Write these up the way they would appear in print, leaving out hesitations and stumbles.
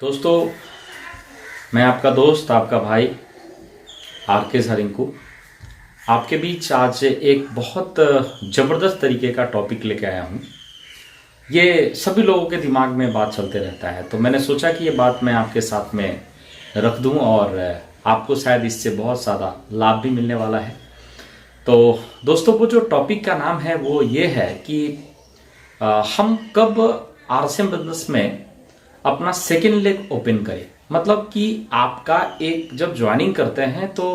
दोस्तों, मैं आपका दोस्त, आपका भाई आर.के. रिंकू आपके बीच आज एक बहुत ज़बरदस्त तरीके का टॉपिक लेके आया हूँ। ये सभी लोगों के दिमाग में बात चलते रहता है, तो मैंने सोचा कि ये बात मैं आपके साथ में रख दूँ और आपको शायद इससे बहुत ज़्यादा लाभ भी मिलने वाला है। तो दोस्तों, वो जो टॉपिक का नाम है वो ये है कि हम कब आरसीएम बिजनेस में अपना सेकेंड लेग ओपन करें। मतलब कि आपका एक जब ज्वाइनिंग करते हैं तो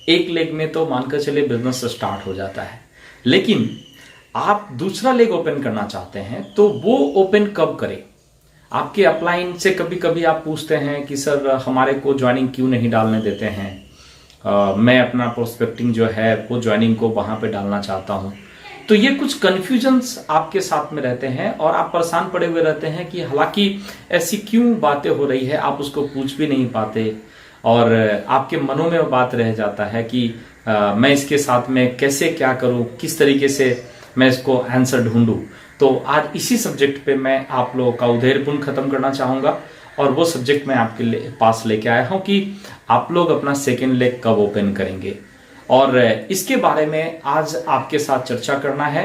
एक लेग में तो मानकर चले बिजनेस स्टार्ट हो जाता है, लेकिन आप दूसरा लेग ओपन करना चाहते हैं तो वो ओपन कब करें। आपके अपलाइन से कभी कभी आप पूछते हैं कि सर हमारे को ज्वाइनिंग क्यों नहीं डालने देते हैं, मैं अपना प्रोस्पेक्टिंग जो है वो ज्वाइनिंग को वहां पे डालना चाहता हूं। तो ये कुछ कंफ्यूजन्स आपके साथ में रहते हैं और आप परेशान पड़े हुए रहते हैं कि हालांकि ऐसी क्यों बातें हो रही है, आप उसको पूछ भी नहीं पाते और आपके मनों में वो बात रह जाता है कि मैं इसके साथ में कैसे क्या करूं, किस तरीके से मैं इसको आंसर ढूंढूं। तो आज इसी सब्जेक्ट पे मैं आप लोगों का उधेड़पुन खत्म करना चाहूंगा और वो सब्जेक्ट मैं आपके पास लेके आया हूं कि आप लोग अपना सेकेंड लेग कब ओपन करेंगे, और इसके बारे में आज आपके साथ चर्चा करना है।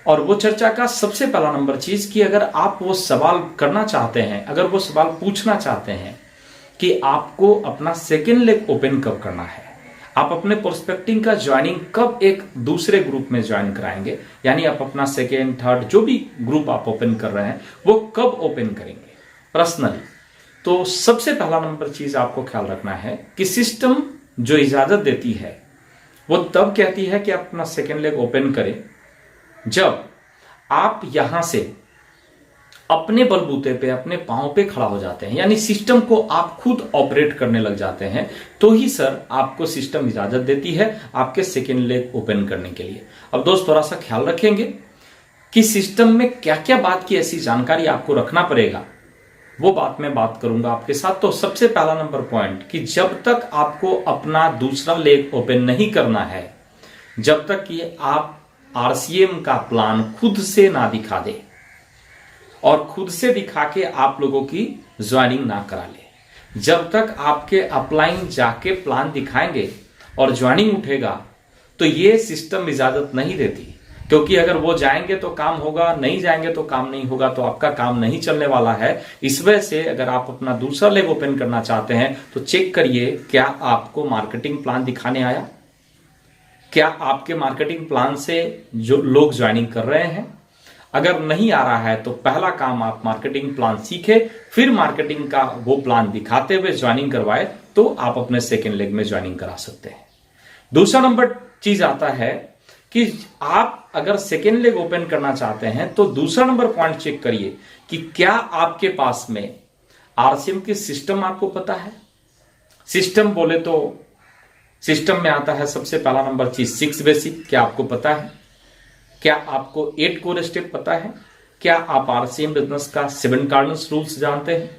और वो चर्चा का सबसे पहला नंबर चीज कि अगर आप वो सवाल करना चाहते हैं, अगर वो सवाल पूछना चाहते हैं कि आपको अपना सेकेंड लेग ओपन कब करना है, आप अपने प्रोस्पेक्टिंग का ज्वाइनिंग कब एक दूसरे ग्रुप में ज्वाइन कराएंगे, यानी आप अपना सेकेंड थर्ड जो भी ग्रुप आप ओपन कर रहे हैं वो कब ओपन करेंगे पर्सनली। तो सबसे पहला नंबर चीज आपको ख्याल रखना है कि सिस्टम जो इजाजत देती है वो तब कहती है कि आप अपना सेकेंड लेग ओपन करें जब आप यहां से अपने बलबूते पे, अपने पांव पे खड़ा हो जाते हैं, यानी सिस्टम को आप खुद ऑपरेट करने लग जाते हैं, तो ही सर आपको सिस्टम इजाजत देती है आपके सेकेंड लेग ओपन करने के लिए। अब दोस्त थोड़ा सा ख्याल रखेंगे कि सिस्टम में क्या क्या बात की ऐसी जानकारी आपको रखना पड़ेगा, वो बात मैं बात करूंगा आपके साथ। तो सबसे पहला नंबर पॉइंट कि जब तक आपको अपना दूसरा लेग ओपन नहीं करना है, जब तक कि आप आरसीएम का प्लान खुद से ना दिखा दे और खुद से दिखा के आप लोगों की ज्वाइनिंग ना करा ले, जब तक आपके अपलाइन जाके प्लान दिखाएंगे और ज्वाइनिंग उठेगा, तो ये सिस्टम इजाजत नहीं देती। क्योंकि अगर वो जाएंगे तो काम होगा, नहीं जाएंगे तो काम नहीं होगा, तो आपका काम नहीं चलने वाला है। इस वजह से अगर आप अपना दूसरा लेग ओपन करना चाहते हैं तो चेक करिए क्या आपको मार्केटिंग प्लान दिखाने आया, क्या आपके मार्केटिंग प्लान से जो लोग ज्वाइनिंग कर रहे हैं। अगर नहीं आ रहा है तो पहला काम आप मार्केटिंग प्लान सीखे, फिर मार्केटिंग का वो प्लान दिखाते हुए ज्वाइनिंग करवाए, तो आप अपने सेकेंड लेग में ज्वाइनिंग करा सकते हैं। दूसरा नंबर चीज आता है कि आप अगर सेकेंड लेग ओपन करना चाहते हैं तो दूसरा नंबर पॉइंट चेक करिए कि क्या आपके पास में आरसीएम की सिस्टम आपको पता है। सिस्टम बोले तो सिस्टम में आता है सबसे पहला नंबर चीज 6 बेसिक, क्या आपको पता है? क्या आपको 8 कोर स्टेप पता है? क्या आप आरसीएम बिजनेस का 7 कार्डिनल रूल्स जानते हैं?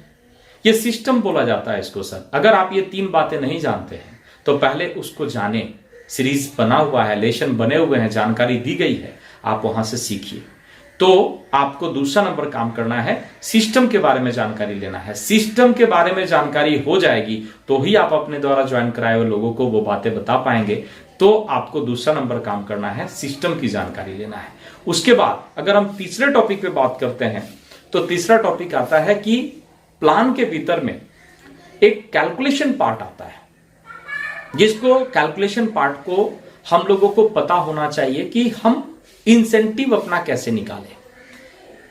ये सिस्टम बोला जाता है इसको सर। अगर आप ये 3 बातें नहीं जानते हैं तो पहले उसको जाने, सीरीज बना हुआ है, लेसन बने हुए हैं, जानकारी दी गई है, आप वहां से सीखिए। तो आपको दूसरा नंबर काम करना है, सिस्टम के बारे में जानकारी लेना है। सिस्टम के बारे में जानकारी हो जाएगी तो ही आप अपने द्वारा ज्वाइन कराए हुए लोगों को वो बातें बता पाएंगे। तो आपको दूसरा नंबर काम करना है, सिस्टम की जानकारी लेना है। उसके बाद अगर हम तीसरे टॉपिक पे बात करते हैं तो तीसरा टॉपिक आता है कि प्लान के भीतर में एक कैलकुलेशन पार्ट आता है, जिसको कैलकुलेशन पार्ट को हम लोगों को पता होना चाहिए कि हम इंसेंटिव अपना कैसे निकालें।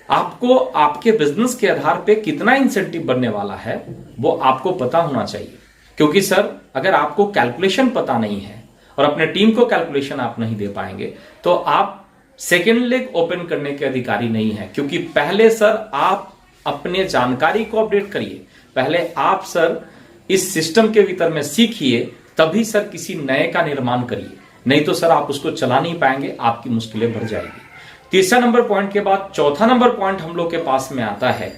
आपको आपके बिजनेस के आधार पे कितना इंसेंटिव बनने वाला है वो आपको पता होना चाहिए। क्योंकि सर अगर आपको कैलकुलेशन पता नहीं है और अपने टीम को कैलकुलेशन आप नहीं दे पाएंगे तो आप सेकेंड लेग ओपन करने के अधिकारी नहीं है। क्योंकि पहले सर आप अपने जानकारी को अपडेट करिए, पहले आप सर इस सिस्टम के भीतर में सीखिए, तभी सर किसी नए का निर्माण करिए, नहीं तो सर आप उसको चला नहीं पाएंगे, आपकी मुश्किलें बढ़ जाएगी। तीसरा नंबर पॉइंट के बाद चौथा नंबर पॉइंट हम लोग के पास में आता है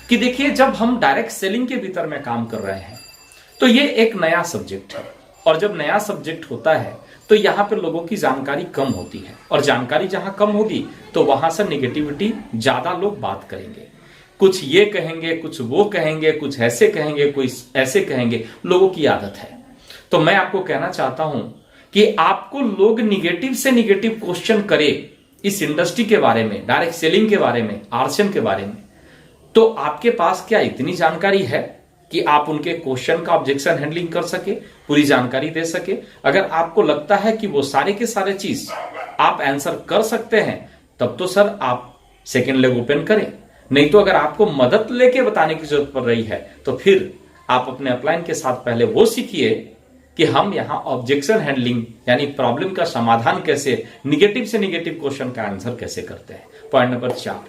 कि देखिए जब हम डायरेक्ट सेलिंग के भीतर में काम कर रहे हैं तो ये एक नया सब्जेक्ट है, और जब नया सब्जेक्ट होता है तो यहां पर लोगों की जानकारी कम होती है, और जानकारी जहां कम होगी तो वहां से निगेटिविटी ज्यादा लोग बात करेंगे। कुछ ये कहेंगे, कुछ वो कहेंगे, कुछ ऐसे कहेंगे, कोई ऐसे कहेंगे, लोगों की आदत है। तो मैं आपको कहना चाहता हूं कि आपको लोग निगेटिव से निगेटिव क्वेश्चन करे इस इंडस्ट्री के बारे में, डायरेक्ट सेलिंग के बारे में, आरसीएम के बारे में, तो आपके पास क्या इतनी जानकारी है कि आप उनके क्वेश्चन का ऑब्जेक्शन हैंडलिंग कर सके, पूरी जानकारी दे सके? अगर आपको लगता है कि वो सारे के सारे चीज आप आंसर कर सकते हैं, तब तो सर आप सेकेंड लेग ओपन करें। नहीं तो अगर आपको मदद लेके बताने की जरूरत पड़ रही है, तो फिर आप अपने अपलाइन के साथ पहले वो सीखिए कि हम यहां ऑब्जेक्शन हैंडलिंग यानी प्रॉब्लम का समाधान कैसे, निगेटिव से निगेटिव क्वेश्चन का आंसर कैसे करते हैं। Point number 4।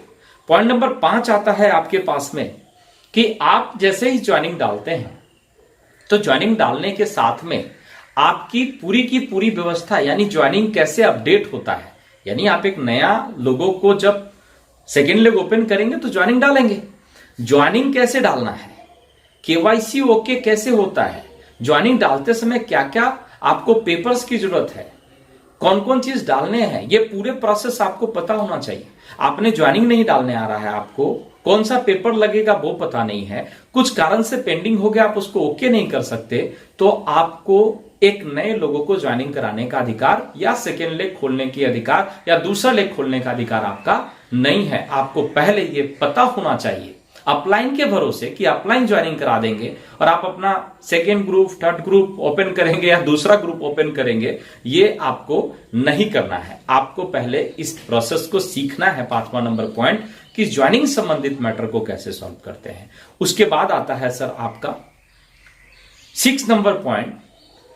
पॉइंट नंबर 5 आता है आपके पास में कि आप जैसे ही ज्वाइनिंग डालते हैं, तो ज्वाइनिंग डालने के साथ में आपकी पूरी की पूरी व्यवस्था यानी ज्वाइनिंग कैसे अपडेट होता है। यानी आप एक नया लोगों को जब सेकेंड लेग ओपन करेंगे तो ज्वाइनिंग डालेंगे, ज्वाइनिंग कैसे डालना है, केवाईसी ओके कैसे होता है, ज्वाइनिंग डालते समय क्या क्या आपको पेपर्स की जरूरत है, कौन कौन चीज डालने हैं, ये पूरे प्रोसेस आपको पता होना चाहिए। आपने ज्वाइनिंग नहीं डालने आ रहा है, आपको कौन सा पेपर लगेगा वो पता नहीं है, कुछ कारण से पेंडिंग हो गया, आप उसको ओके नहीं कर सकते, तो आपको एक नए लोगों को ज्वाइनिंग कराने का अधिकार या सेकेंड लेग खोलने की अधिकार या दूसरा लेग खोलने का अधिकार आपका नहीं है। आपको पहले ये पता होना चाहिए अपलाइन के भरोसे कि अपलाइन ज्वाइनिंग करा देंगे और आप अपना second group, third group open करेंगे या दूसरा ग्रुप ओपन करेंगे, ये आपको नहीं करना है। आपको पहले इस प्रोसेस को सीखना है। 5वां नंबर पॉइंट कि ज्वाइनिंग संबंधित मैटर को कैसे सॉल्व करते हैं। उसके बाद आता है सर आपका 6 नंबर पॉइंट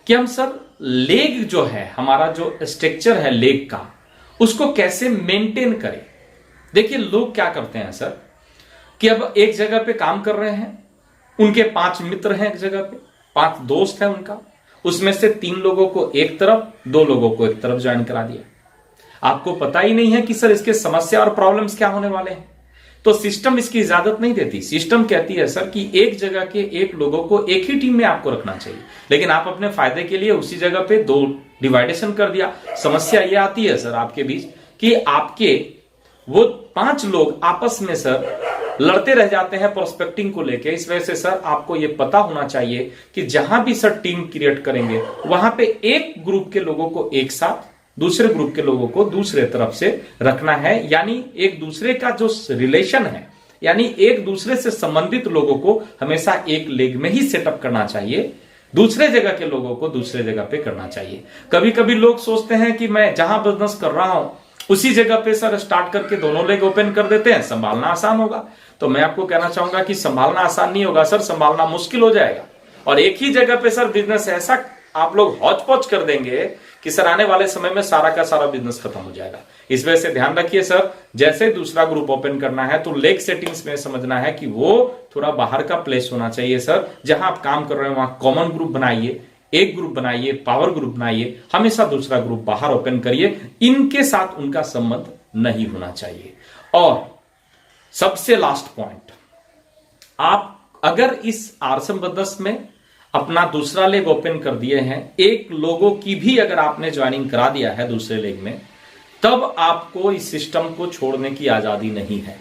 कि हम सर लेग जो है, हमारा जो स्ट्रक्चर है लेग का, उसको कैसे मेंटेन करें। देखिए लोग क्या करते हैं सर कि अब एक जगह पे काम कर रहे हैं, उनके 5 मित्र हैं, एक जगह पे 5 दोस्त हैं उनका, उसमें से 3 लोगों को एक तरफ, 2 लोगों को एक तरफ ज्वाइन करा दिया। आपको पता ही नहीं है कि सर इसके समस्या और प्रॉब्लम्स क्या होने वाले हैं, तो सिस्टम इसकी इजाजत नहीं देती। सिस्टम कहती है सर कि एक जगह के एक लोगों को एक ही टीम में आपको रखना चाहिए, लेकिन आप अपने फायदे के लिए उसी जगह पे 2 डिवाइडेशन कर दिया। समस्या ये आती है सर आपके बीच कि आपके वो 5 लोग आपस में सर लड़ते रह जाते हैं प्रोस्पेक्टिंग को लेके। इस वजह से सर आपको यह पता होना चाहिए कि जहां भी सर टीम क्रिएट करेंगे, वहां पे एक ग्रुप के लोगों को एक साथ, दूसरे ग्रुप के लोगों को दूसरे तरफ से रखना है। यानी एक दूसरे का जो रिलेशन है, यानी एक दूसरे से संबंधित लोगों को हमेशा एक लेग में ही सेटअप करना चाहिए, दूसरे जगह के लोगों को दूसरे जगह पे करना चाहिए। कभी कभी लोग सोचते हैं कि मैं जहां बिजनेस कर रहा हूं उसी जगह पे सर स्टार्ट करके दोनों लेग ओपन कर देते हैं, संभालना आसान होगा। तो मैं आपको कहना चाहूंगा कि संभालना आसान नहीं होगा सर, संभालना मुश्किल हो जाएगा। और एक ही जगह पे सर बिजनेस ऐसा आप लोग हौच पौच कर देंगे कि सर आने वाले समय में सारा का सारा बिजनेस खत्म हो जाएगा। इस वजह से ध्यान रखिए सर, जैसे दूसरा ग्रुप ओपन करना है तो लेग सेटिंग्स में समझना है कि वो थोड़ा बाहर का प्लेस होना चाहिए सर। जहां आप काम कर रहे हैं वहां कॉमन ग्रुप बनाइए, एक ग्रुप बनाइए, पावर ग्रुप बनाइए, हमेशा दूसरा ग्रुप बाहर ओपन करिए। इनके साथ उनका संबंध नहीं होना चाहिए। और सबसे लास्ट पॉइंट, आप अगर इस आरसीएम बिजनेस में अपना दूसरा लेग ओपन कर दिए हैं, एक लोगों की भी अगर आपने ज्वाइनिंग करा दिया है दूसरे लेग में, तब आपको इस सिस्टम को छोड़ने की आजादी नहीं है।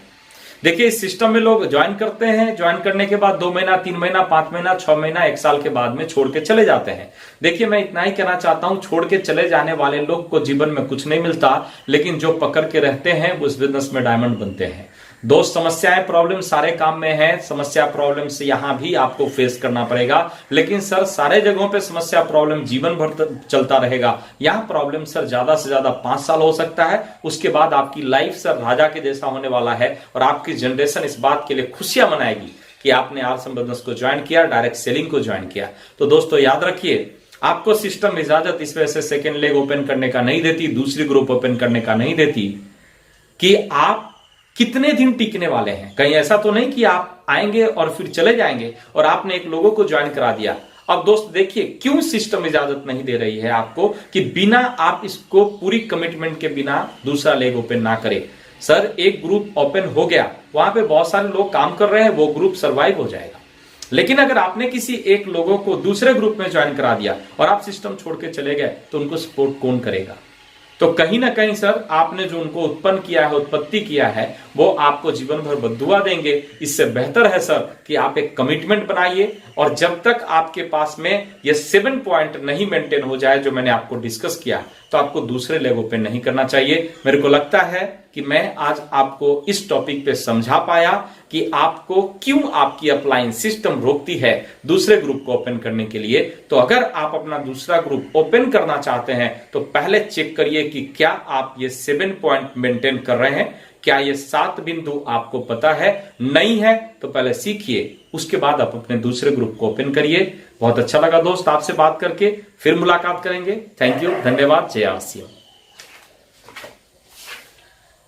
देखिए इस सिस्टम में लोग ज्वाइन करते हैं, ज्वाइन करने के बाद 2 महीना, 3 महीना, 5 महीना, 6 महीना, 1 साल के बाद में छोड़ के चले जाते हैं। देखिए मैं इतना ही कहना चाहता हूं, छोड़ के चले जाने वाले लोग को जीवन में कुछ नहीं मिलता, लेकिन जो पकड़ के रहते हैं वो इस बिजनेस में डायमंड बनते हैं। दोस्त समस्याएं प्रॉब्लम सारे काम में है, समस्या प्रॉब्लम से यहां भी आपको फेस करना पड़ेगा। लेकिन सर सारे जगहों पे समस्या प्रॉब्लम जीवन भर चलता रहेगा। यहां प्रॉब्लम सर ज्यादा से ज्यादा 5 साल हो सकता है, उसके बाद आपकी लाइफ सर राजा के जैसा होने वाला है और आपकी जनरेशन इस बात के लिए खुशियां मनाएगी कि आपने आरसीएम बिजनेस को ज्वाइन किया, डायरेक्ट सेलिंग को ज्वाइन किया। तो दोस्तों याद रखिए, आपको सिस्टम इजाजत इस वजह से सेकेंड लेग ओपन करने का नहीं देती, दूसरी ग्रुप ओपन करने का नहीं देती कि आप कितने दिन टिकने वाले हैं। कहीं ऐसा तो नहीं कि आप आएंगे और फिर चले जाएंगे और आपने एक लोगों को ज्वाइन करा दिया। अब दोस्त देखिए क्यों सिस्टम इजाजत नहीं दे रही है आपको कि बिना आप इसको पूरी कमिटमेंट के बिना दूसरा लेग ओपन ना करें। सर एक ग्रुप ओपन हो गया, वहां पे बहुत सारे लोग काम कर रहे हैं, वो ग्रुप सर्वाइव हो जाएगा। लेकिन अगर आपने किसी एक लोगों को दूसरे ग्रुप में ज्वाइन करा दिया और आप सिस्टम छोड़ के चले गए, तो उनको सपोर्ट कौन करेगा? तो कहीं ना कहीं सर आपने जो उनको उत्पन्न किया है, उत्पत्ति किया है, वो आपको जीवन भर बद्दुआ देंगे। इससे बेहतर है सर कि आप एक कमिटमेंट बनाइए, और जब तक आपके पास में ये 7 पॉइंट नहीं मेंटेन हो जाए जो मैंने आपको डिस्कस किया, तो आपको दूसरे लेवल पे नहीं करना चाहिए। मेरे को लगता है कि मैं आज आपको इस टॉपिक पे समझा पाया कि आपको क्यों आपकी अपलाइन सिस्टम रोकती है दूसरे ग्रुप को ओपन करने के लिए। तो अगर आप अपना दूसरा ग्रुप ओपन करना चाहते हैं तो पहले चेक करिए कि क्या आप ये 7 पॉइंट मेंटेन कर रहे हैं, क्या ये 7 बिंदु आपको पता है। नहीं है तो पहले सीखिए, उसके बाद आप अपने दूसरे ग्रुप को ओपन करिए। बहुत अच्छा लगा दोस्त आपसे बात करके, फिर मुलाकात करेंगे। थैंक यू, धन्यवाद, जय आसिया।